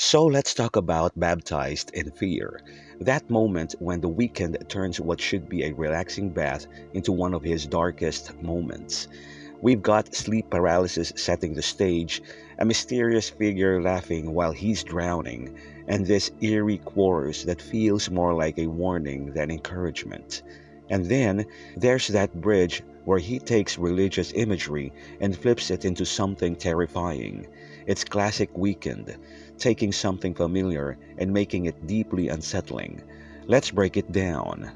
So let's talk about Baptized in Fear. That moment when the weekend turns what should be a relaxing bath into one of his darkest moments. We've got sleep paralysis setting the stage, a mysterious figure laughing while he's drowning, and this eerie chorus that feels more like a warning than encouragement. And then there's that bridge where he takes religious imagery and flips it into something terrifying. It's classic Weekend, taking something familiar and making it deeply unsettling. Let's break it down.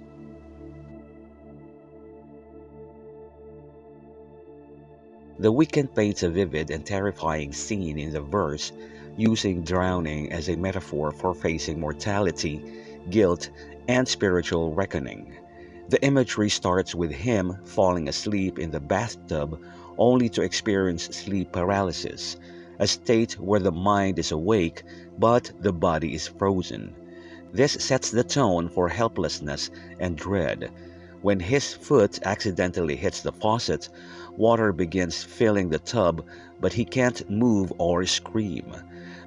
The Weekend paints a vivid and terrifying scene in the verse, using drowning as a metaphor for facing mortality, guilt, and spiritual reckoning. The imagery starts with him falling asleep in the bathtub only to experience sleep paralysis, a state where the mind is awake but the body is frozen. This sets the tone for helplessness and dread. When his foot accidentally hits the faucet, water begins filling the tub, but he can't move or scream.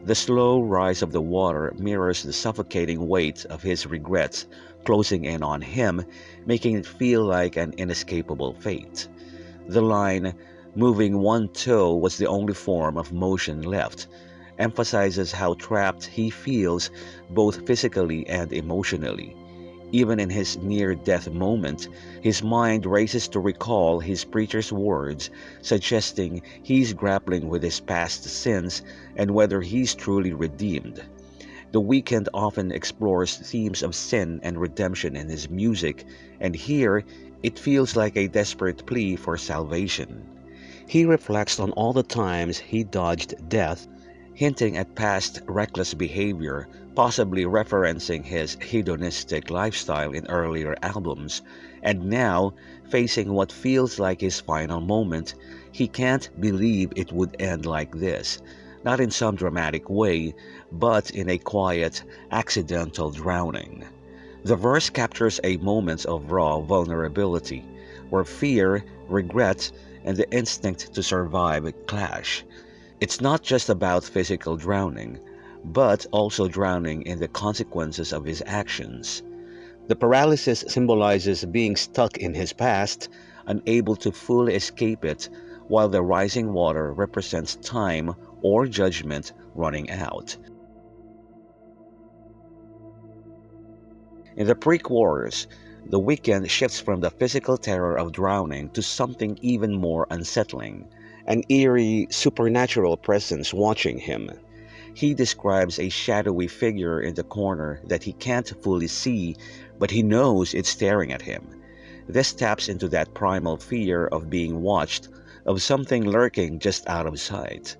The slow rise of the water mirrors the suffocating weight of his regrets closing in on him, making it feel like an inescapable fate. The line, moving one toe was the only form of motion left, emphasizes how trapped he feels both physically and emotionally. Even in his near death moment, his mind races to recall his preacher's words, suggesting he's grappling with his past sins and whether he's truly redeemed. The Weeknd often explores themes of sin and redemption in his music, and here it feels like a desperate plea for salvation. He reflects on all the times he dodged death, hinting at past reckless behavior, possibly referencing his hedonistic lifestyle in earlier albums, and now, facing what feels like his final moment, he can't believe it would end like this. Not in some dramatic way, but in a quiet, accidental drowning. The verse captures a moment of raw vulnerability, where fear, regret, and the instinct to survive clash. It's not just about physical drowning, but also drowning in the consequences of his actions. The paralysis symbolizes being stuck in his past, unable to fully escape it, while the rising water represents time or judgment running out. In the pre-chorus, the Weeknd shifts from the physical terror of drowning to something even more unsettling, an eerie, supernatural presence watching him. He describes a shadowy figure in the corner that he can't fully see, but he knows it's staring at him. This taps into that primal fear of being watched, of something lurking just out of sight.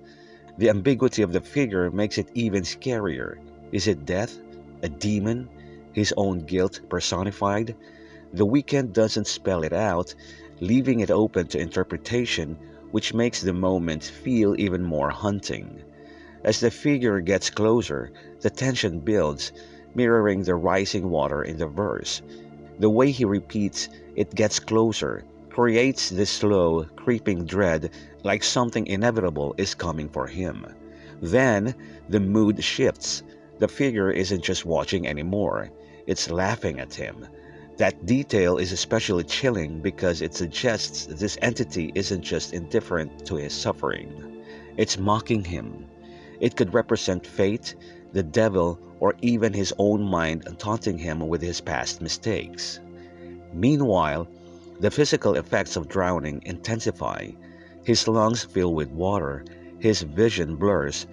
The ambiguity of the figure makes it even scarier. Is it death? A demon? His own guilt personified? The Weeknd doesn't spell it out, leaving it open to interpretation, which makes the moment feel even more haunting. As the figure gets closer, the tension builds, mirroring the rising water in the verse. The way he repeats, "it gets closer," creates this slow, creeping dread like something inevitable is coming for him. Then, the mood shifts. The figure isn't just watching anymore, it's laughing at him. That detail is especially chilling because it suggests this entity isn't just indifferent to his suffering. It's mocking him. It could represent fate, the devil, or even his own mind taunting him with his past mistakes. Meanwhile, the physical effects of drowning intensify. His lungs fill with water, his vision blurs,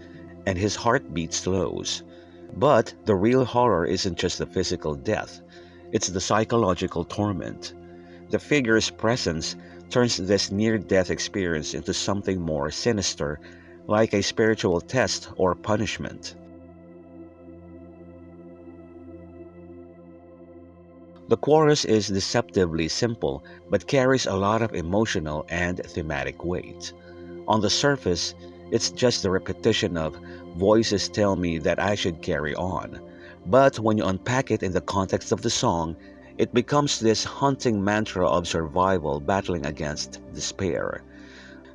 and his heartbeat slows. But the real horror isn't just the physical death, it's the psychological torment. The figure's presence turns this near death experience into something more sinister, like a spiritual test or punishment. The chorus is deceptively simple but carries a lot of emotional and thematic weight. On the surface, it's just the repetition of "voices tell me that I should carry on." But when you unpack it in the context of the song, it becomes this haunting mantra of survival battling against despair.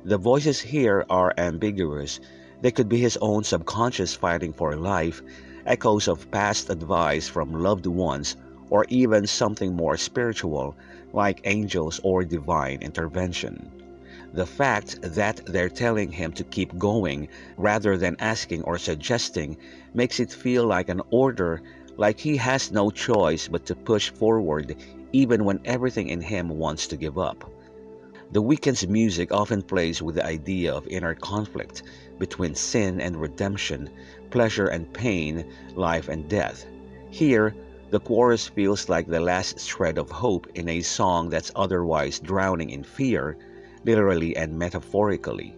The voices here are ambiguous. They could be his own subconscious fighting for life, echoes of past advice from loved ones, or even something more spiritual like angels or divine intervention. The fact that they're telling him to keep going rather than asking or suggesting makes it feel like an order, like he has no choice but to push forward even when everything in him wants to give up. The Weeknd's music often plays with the idea of inner conflict between sin and redemption, pleasure and pain, life and death. Here, the chorus feels like the last shred of hope in a song that's otherwise drowning in fear, literally and metaphorically.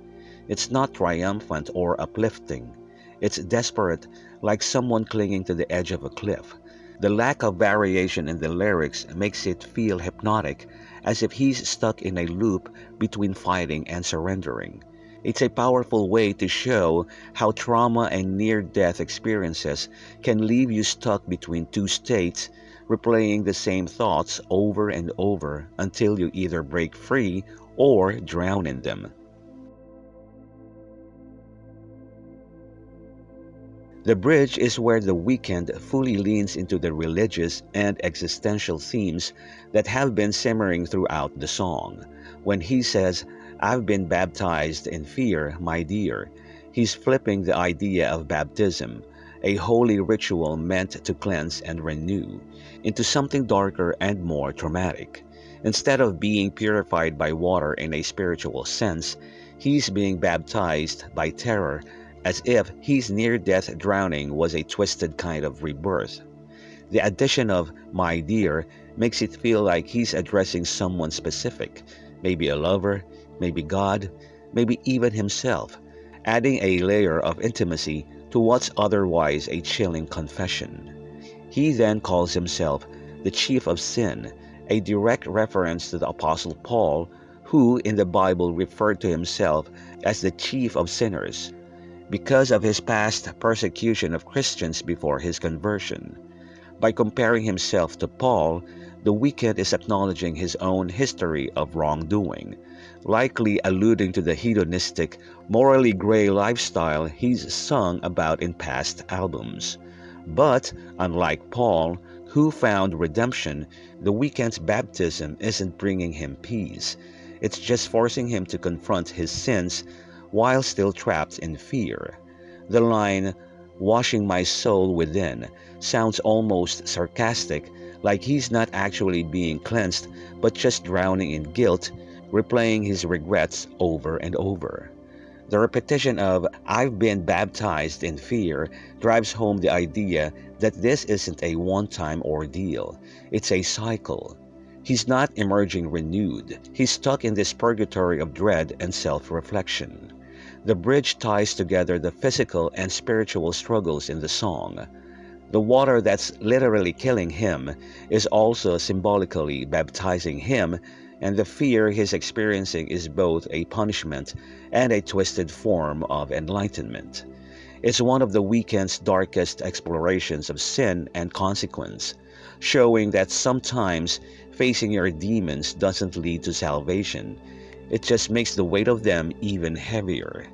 It's not triumphant or uplifting. It's desperate, like someone clinging to the edge of a cliff. The lack of variation in the lyrics makes it feel hypnotic, as if he's stuck in a loop between fighting and surrendering. It's a powerful way to show how trauma and near death experiences can leave you stuck between two states, replaying the same thoughts over and over until you either break free or drown in them. The bridge is where the weekend fully leans into the religious and existential themes that have been simmering throughout the song. When he says, "I've been baptized in fear, my dear," he's flipping the idea of baptism, a holy ritual meant to cleanse and renew, into something darker and more traumatic. Instead of being purified by water in a spiritual sense, he's being baptized by terror, as if his near death drowning was a twisted kind of rebirth. The addition of "my dear" makes it feel like he's addressing someone specific, maybe a lover, maybe God, maybe even himself, adding a layer of intimacy to what's otherwise a chilling confession. He then calls himself the chief of sin, a direct reference to the Apostle Paul, who in the Bible referred to himself as the chief of sinners because of his past persecution of Christians before his conversion. By comparing himself to Paul, the Weeknd is acknowledging his own history of wrongdoing, likely alluding to the hedonistic, morally gray lifestyle he's sung about in past albums. But, unlike Paul, who found redemption, the Weeknd's baptism isn't bringing him peace. It's just forcing him to confront his sins while still trapped in fear. The line, "washing my soul within," sounds almost sarcastic, like he's not actually being cleansed, but just drowning in guilt, replaying his regrets over and over. The repetition of "I've been baptized in fear" drives home the idea that this isn't a one-time ordeal, it's a cycle. He's not emerging renewed. He's stuck in this purgatory of dread and self-reflection. The bridge ties together the physical and spiritual struggles in the song. The water that's literally killing him is also symbolically baptizing him, and the fear he's experiencing is both a punishment and a twisted form of enlightenment. It's one of the weekend's darkest explorations of sin and consequence, showing that sometimes facing your demons doesn't lead to salvation. It just makes the weight of them even heavier.